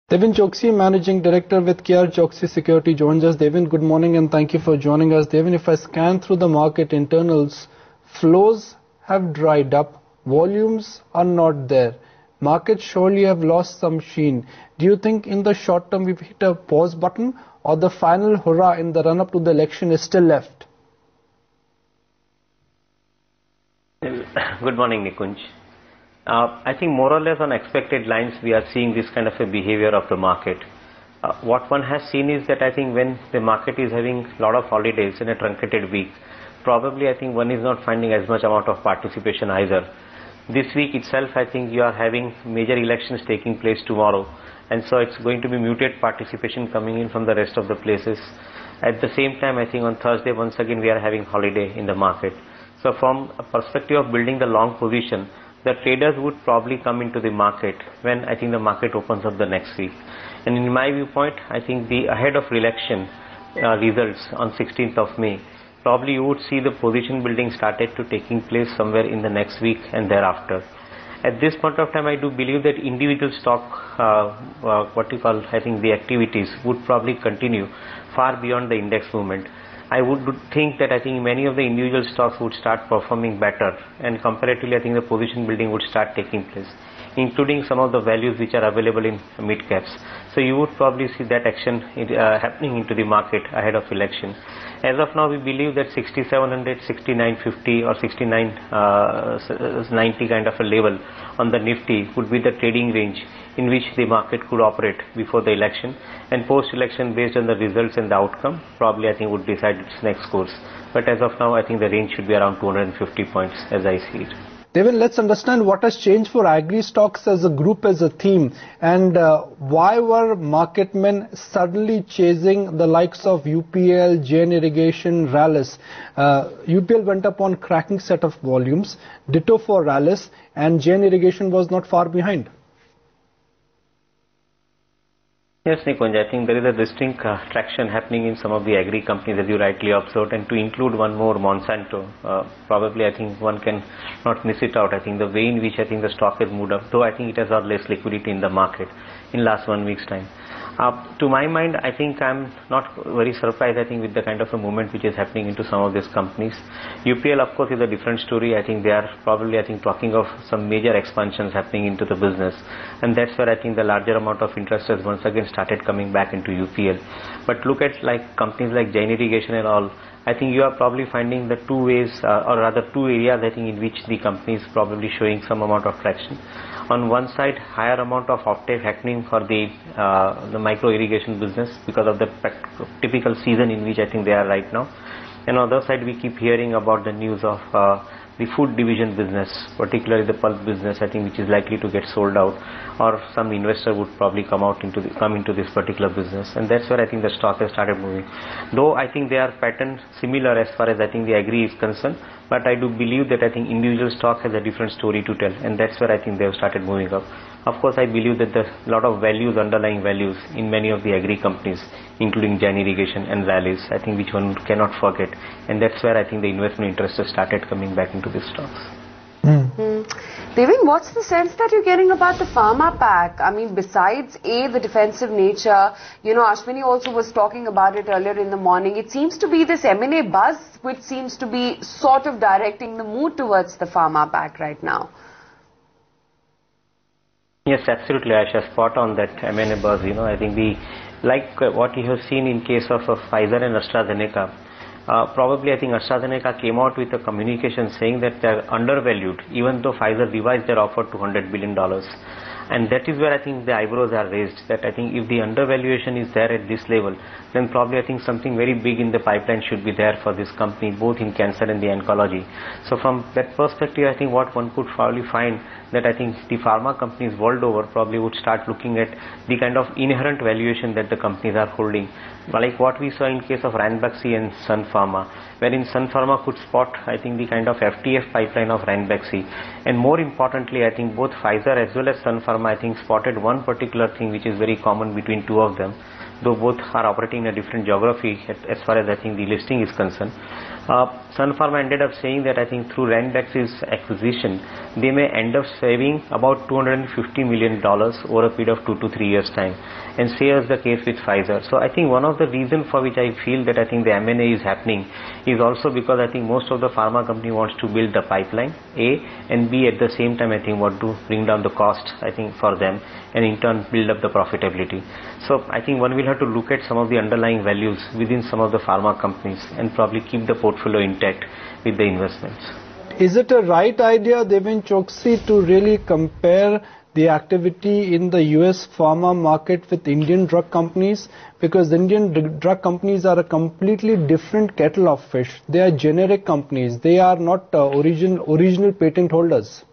Deven Choksey, Managing Director with Choksey Security, joins us. Deven, good morning and thank you for joining us. Deven, if I scan through the market internals, flows have dried up, volumes are not there. Markets surely have lost some sheen. Do you think in the short term we've hit a pause button, or the final hurrah in the run-up to the election is still left? Good morning, Nikunj. I think more or less on expected lines we are seeing this kind of a behavior of the market. What one has seen is that I think when the market is having a lot of holidays in a truncated week, probably I think one is not finding as much amount of participation either. This week itself I think you are having major elections taking place tomorrow, and so it's going to be muted participation coming in from the rest of the places. At the same time I think on Thursday once again we are having holiday in the market. So from a perspective of building the long position, the traders would probably come into the market when I think the market opens up the next week. And in my viewpoint, I think the ahead of election results on 16th of May, probably you would see the position building started to taking place somewhere in the next week and thereafter. At this point of time, I do believe that individual stock, I think the activities would probably continue far beyond the index movement. I would think that I think many of the individual stocks would start performing better, and comparatively I think the position building would start taking place, including some of the values which are available in mid caps. So you would probably see that action happening into the market ahead of election. As of now we believe that 6700, 6950 or 6990 kind of a level on the Nifty would be the trading range in which the market could operate before the election, and post-election based on the results and the outcome probably I think would decide its next course. But as of now I think the range should be around 250 points as I see it. Deven, let's understand what has changed for agri stocks as a group, as a theme, and why were market men suddenly chasing the likes of UPL, Jain Irrigation, Rallis? UPL went up on cracking set of volumes, ditto for Rallis, and Jain Irrigation was not far behind. Yes, Nikunj, I think there is a distinct traction happening in some of the agri companies as you rightly observed, and to include one more, Monsanto, probably I think one can not miss it out. I think the way in which I think the stock has moved up, though I think it has got less liquidity in the market in last 1 week's time. To my mind, I think I'm not very surprised I think with the kind of a movement which is happening into some of these companies. UPL of course is a different story. I think they are probably I think talking of some major expansions happening into the business, and that's where I think the larger amount of interest has once again started coming back into UPL. But look at like companies like Jain Irrigation and all, I think you are probably finding the two ways or rather two areas I think in which the company is probably showing some amount of traction. On one side, higher amount of offtake happening for the micro irrigation business because of the typical season in which I think they are right now. And on the other side, we keep hearing about the news of the food division business, particularly the pulp business, I think which is likely to get sold out, or some investor would probably come into this particular business, and that's where I think the stock has started moving. Though I think they are pattern similar as far as I think the agri is concerned, but I do believe that I think individual stock has a different story to tell, and that's where I think they have started moving up. Of course, I believe that there's a lot of values, underlying values in many of the agri companies, including Jain Irrigation and Rallis, I think which one cannot forget, and that's where I think the investment interest has started coming back into these stocks. Deven, what's the sense that you're getting about the pharma pack? I mean, besides the defensive nature, you know, Ashwini also was talking about it earlier in the morning. It seems to be this M&A buzz which seems to be sort of directing the mood towards the pharma pack right now. Yes, absolutely, Aisha, spot on that M&A buzz. You know, I think what you have seen in case of Pfizer and AstraZeneca. Probably I think AstraZeneca came out with a communication saying that they are undervalued, even though Pfizer revised their offer to $100 billion. And that is where I think the eyebrows are raised, that I think if the undervaluation is there at this level, then probably I think something very big in the pipeline should be there for this company, both in cancer and the oncology. So from that perspective, I think what one could probably find that I think the pharma companies world over probably would start looking at the kind of inherent valuation that the companies are holding, like what we saw in case of Ranbaxy and Sun Pharma, wherein Sun Pharma could spot I think the kind of FTF pipeline of Ranbaxy, and more importantly I think both Pfizer as well as Sun Pharma I think spotted one particular thing which is very common between two of them, though both are operating in a different geography as far as I think the listing is concerned. Sun Pharma ended up saying that I think through Ranbaxy's acquisition, they may end up saving about $250 million over a period of 2 to 3 years time. And same as the case with Pfizer. So I think one of the reasons for which I feel that I think the M&A is happening is also because I think most of the pharma company wants to build the pipeline, A, and B, at the same time I think want to bring down the cost, I think, for them, and in turn build up the profitability. So I think one will have to look at some of the underlying values within some of the pharma companies and probably keep the portfolio intact with the investments. Is it a right idea, Deven Choksey, to really compare the activity in the US pharma market with Indian drug companies? Because Indian drug companies are a completely different kettle of fish. They are generic companies. They are not original patent holders.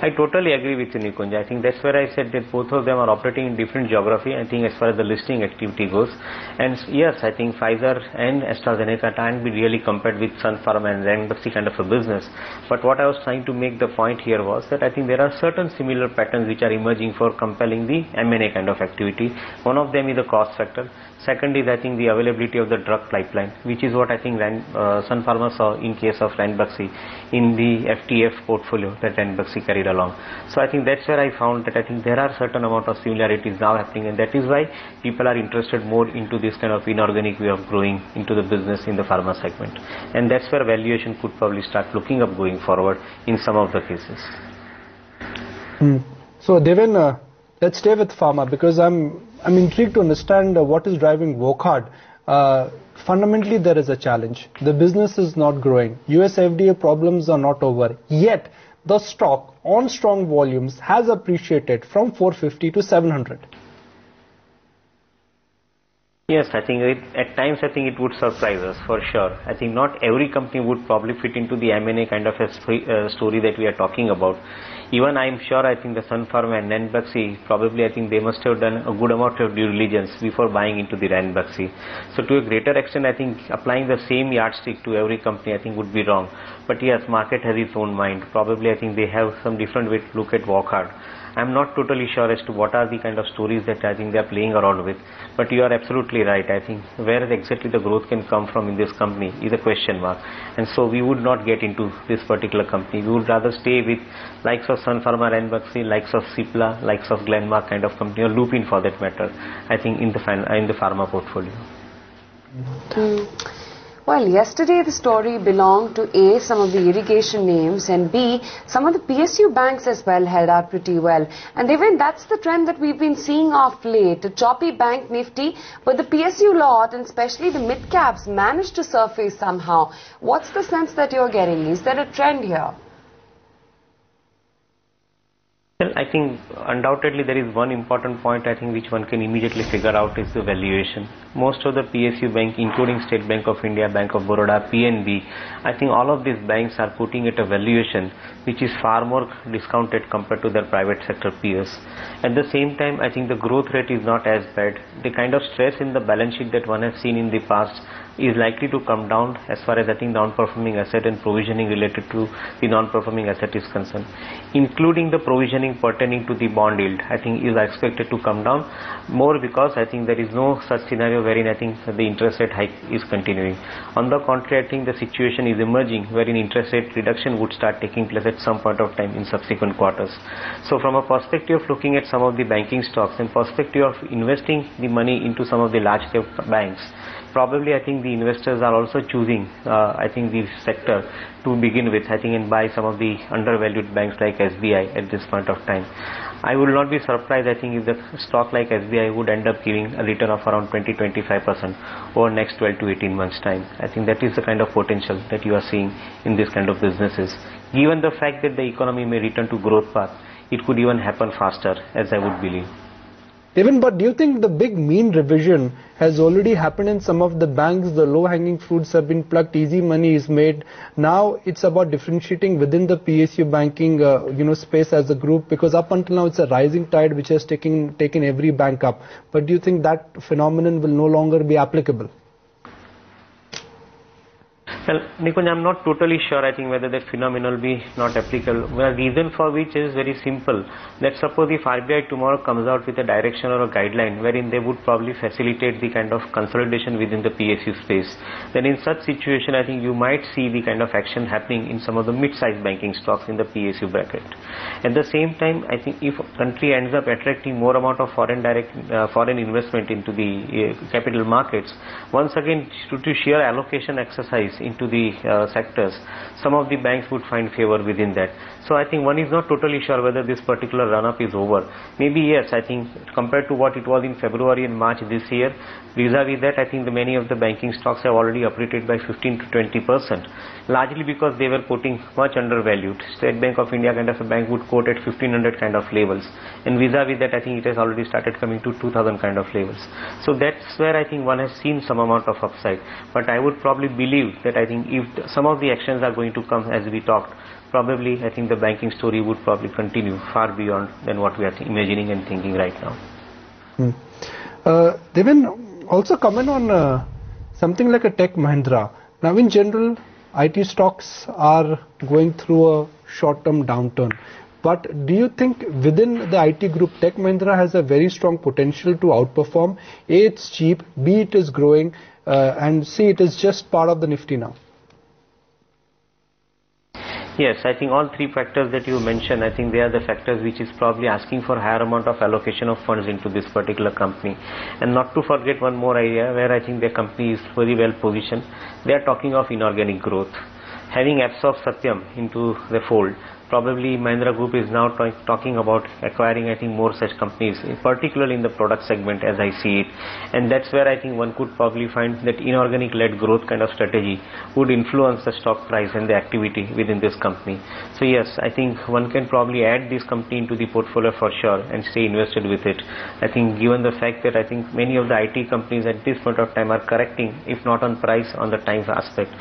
I totally agree with you, Nikunj. I think that's where I said that both of them are operating in different geography, I think, as far as the listing activity goes. And yes, I think Pfizer and AstraZeneca can't be really compared with Sun Pharma and Ranbaxy kind of a business. But what I was trying to make the point here was that I think there are certain similar patterns which are emerging for compelling the M&A kind of activity. One of them is the cost factor. Second is, I think, the availability of the drug pipeline, which is what I think Sun Pharma saw in case of Ranbaxy in the FTF portfolio that Ranbaxy carried along. So I think that's where I found that I think there are certain amount of similarities now happening, and that is why people are interested more into this kind of inorganic way of growing into the business in the pharma segment. And that's where valuation could probably start looking up going forward in some of the cases. So Deven, let's stay with pharma, because I'm intrigued to understand what is driving Wockhardt. Fundamentally, there is a challenge. The business is not growing. US FDA problems are not over. Yet, the stock on strong volumes has appreciated from 450 to 700. Yes, I think at times I think it would surprise us for sure. I think not every company would probably fit into the M&A kind of a story that we are talking about. Even I'm sure I think the Sun Pharma and Ranbaxy, probably I think they must have done a good amount of due diligence before buying into the Ranbaxy. So to a greater extent, I think applying the same yardstick to every company I think would be wrong. But yes, market has its own mind. Probably I think they have some different way to look at Wockhardt. I'm not totally sure as to what are the kind of stories that I think they are playing around with. But you are absolutely right. I think where exactly the growth can come from in this company is a question mark. And so we would not get into this particular company. We would rather stay with likes of Sun Pharma, Ranbaxy, likes of Cipla, likes of Glenmark kind of company, or Lupin for that matter, I think in the pharma portfolio. Well, yesterday the story belonged to A, some of the irrigation names, and B, some of the PSU banks as well held out pretty well. And even that's the trend that we've been seeing of late. A choppy bank nifty, but the PSU lot and especially the mid caps managed to surface somehow. What's the sense that you're getting? Is there a trend here? Well, I think undoubtedly there is one important point I think which one can immediately figure out is the valuation. Most of the PSU bank, including State Bank of India, Bank of Baroda, PNB, I think all of these banks are putting at a valuation which is far more discounted compared to their private sector peers. At the same time, I think the growth rate is not as bad. The kind of stress in the balance sheet that one has seen in the past is likely to come down as far as I think non-performing asset and provisioning related to the non-performing asset is concerned, including the provisioning pertaining to the bond yield. I think is expected to come down more because I think there is no such scenario wherein I think the interest rate hike is continuing. On the contrary, I think the situation is emerging wherein interest rate reduction would start taking place at some point of time in subsequent quarters. So from a perspective of looking at some of the banking stocks and perspective of investing the money into some of the large cap banks, probably I think the investors are also choosing I think the sector to begin with, I think, and buy some of the undervalued banks like SBI at this point of time. I will not be surprised, I think, if the stock like SBI would end up giving a return of around 20-25% over next 12 to 18 months time. I think that is the kind of potential that you are seeing in this kind of businesses. Given the fact that the economy may return to growth path, it could even happen faster, as I would believe. Even, but do you think the big mean revision has already happened in some of the banks? The low-hanging fruits have been plucked, easy money is made. Now it's about differentiating within the PSU banking space as a group, because up until now it's a rising tide which has taken every bank up. But do you think that phenomenon will no longer be applicable? Well, Nikunj, I'm not totally sure, I think, whether that phenomenon will be not applicable. Well, reason for which is very simple. That suppose if RBI tomorrow comes out with a direction or a guideline wherein they would probably facilitate the kind of consolidation within the PSU space, then in such situation, I think you might see the kind of action happening in some of the mid-sized banking stocks in the PSU bracket. At the same time, I think if country ends up attracting more amount of foreign investment into the capital markets, once again, to sheer allocation exercise into the sectors, some of the banks would find favor within that. So I think one is not totally sure whether this particular run-up is over. Maybe yes, I think compared to what it was in February and March this year, vis-a-vis that, I think many of the banking stocks have already operated by 15 to 20%, largely because they were quoting much undervalued. State Bank of India kind of a bank would quote at 1500 kind of levels, and vis-a-vis that, I think it has already started coming to 2000 kind of levels. So that's where I think one has seen some amount of upside. But I would probably believe that I think if some of the actions are going to come as we talked, probably I think the banking story would probably continue far beyond than what we are imagining and thinking right now. Deven, also comment on something like a Tech Mahindra. Now in general, IT stocks are going through a short-term downturn. But do you think within the IT group, Tech Mahindra has a very strong potential to outperform? A, it's cheap, B, it is growing, and C, it is just part of the Nifty now. Yes, I think all three factors that you mentioned, I think they are the factors which is probably asking for higher amount of allocation of funds into this particular company. And not to forget one more area where I think the company is very well positioned. They are talking of inorganic growth. Having absorbed Satyam into the fold, probably Mahindra Group is now talking about acquiring, I think, more such companies, particularly in the product segment as I see it. And that's where I think one could probably find that inorganic-led growth kind of strategy would influence the stock price and the activity within this company. So yes, I think one can probably add this company into the portfolio for sure and stay invested with it. I think given the fact that I think many of the IT companies at this point of time are correcting, if not on price, on the time aspect,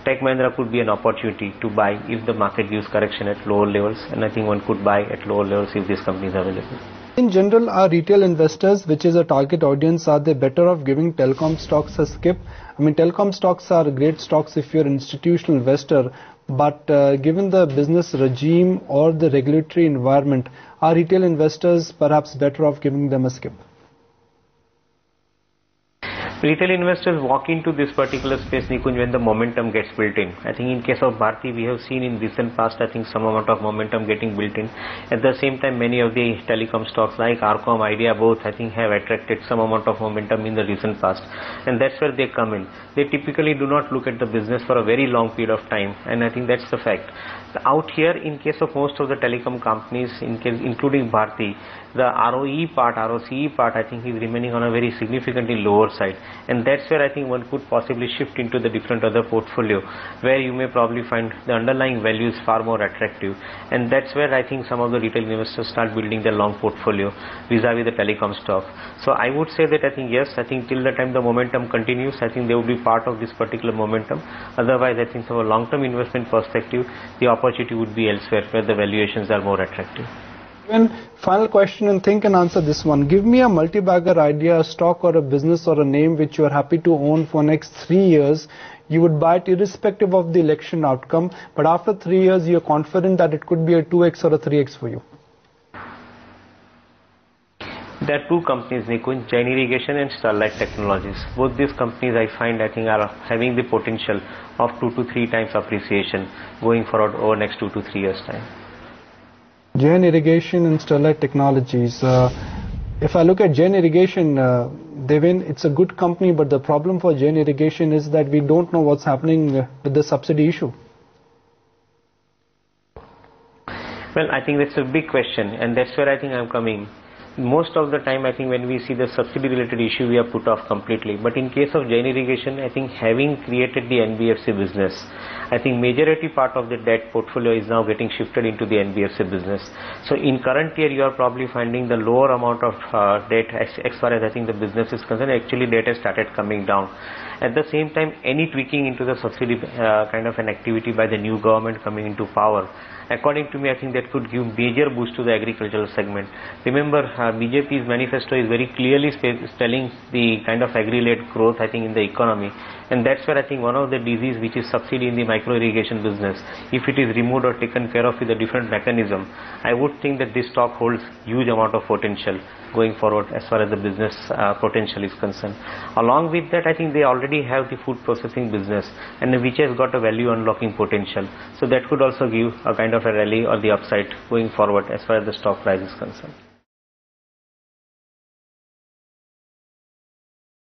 Tech Mahindra could be an opportunity to buy if the market gives correction at lower levels, and I think one could buy at lower levels if this company is available. In general, are retail investors, which is a target audience, are they better off giving telecom stocks a skip? I mean, telecom stocks are great stocks if you're an institutional investor, but given the business regime or the regulatory environment, are retail investors perhaps better off giving them a skip? Retail investors walk into this particular space, Nikunj, when the momentum gets built in. I think in case of Bharti, we have seen in recent past, I think some amount of momentum getting built in. At the same time, many of the telecom stocks like Arcom, Idea, both, I think have attracted some amount of momentum in the recent past. And that's where they come in. They typically do not look at the business for a very long period of time. And I think that's the fact. Out here, in case of most of the telecom companies, including Bharti, the ROE part, ROCE part, I think is remaining on a very significantly lower side. And that's where I think one could possibly shift into the different other portfolio, where you may probably find the underlying values far more attractive. And that's where I think some of the retail investors start building their long portfolio vis-a-vis the telecom stock. So I would say that I think yes, I think till the time the momentum continues, I think they will be part of this particular momentum. Otherwise, I think from a long-term investment perspective, the opportunity would be elsewhere where the valuations are more attractive. And final question, and think and answer this one. Give me a multi-bagger idea, a stock or a business or a name which you are happy to own for next 3 years. You would buy it irrespective of the election outcome, but after 3 years you are confident that it could be a 2x or a 3x for you. There are two companies, Nikunj, Jain Irrigation and Sterlite Technologies. Both these companies I find I think are having the potential of 2 to 3 times appreciation going forward over next 2 to 3 years time. Jain Irrigation and Sterlite Technologies. If I look at Jain Irrigation, Deven, it's a good company, but the problem for Jain Irrigation is that we don't know what's happening with the subsidy issue. Well, I think that's a big question, and that's where I think I'm coming. Most of the time, I think when we see the subsidy related issue, we are put off completely. But in case of Jain Irrigation, I think having created the NBFC business, I think majority part of the debt portfolio is now getting shifted into the NBFC business. So in current year, you are probably finding the lower amount of debt as far as I think the business is concerned. Actually, debt has started coming down. At the same time, any tweaking into the subsidy kind of an activity by the new government coming into power, according to me, I think that could give major boost to the agricultural segment. Remember, BJP's manifesto is very clearly telling the kind of agri-led growth, I think, in the economy. And that's where I think one of the disease which is subsidy in the micro-irrigation business, if it is removed or taken care of with a different mechanism, I would think that this stock holds huge amount of potential going forward as far as the business potential is concerned. Along with that, I think they already have the food processing business, and which has got a value unlocking potential. So that could also give a kind of a rally or the upside going forward as far as the stock price is concerned.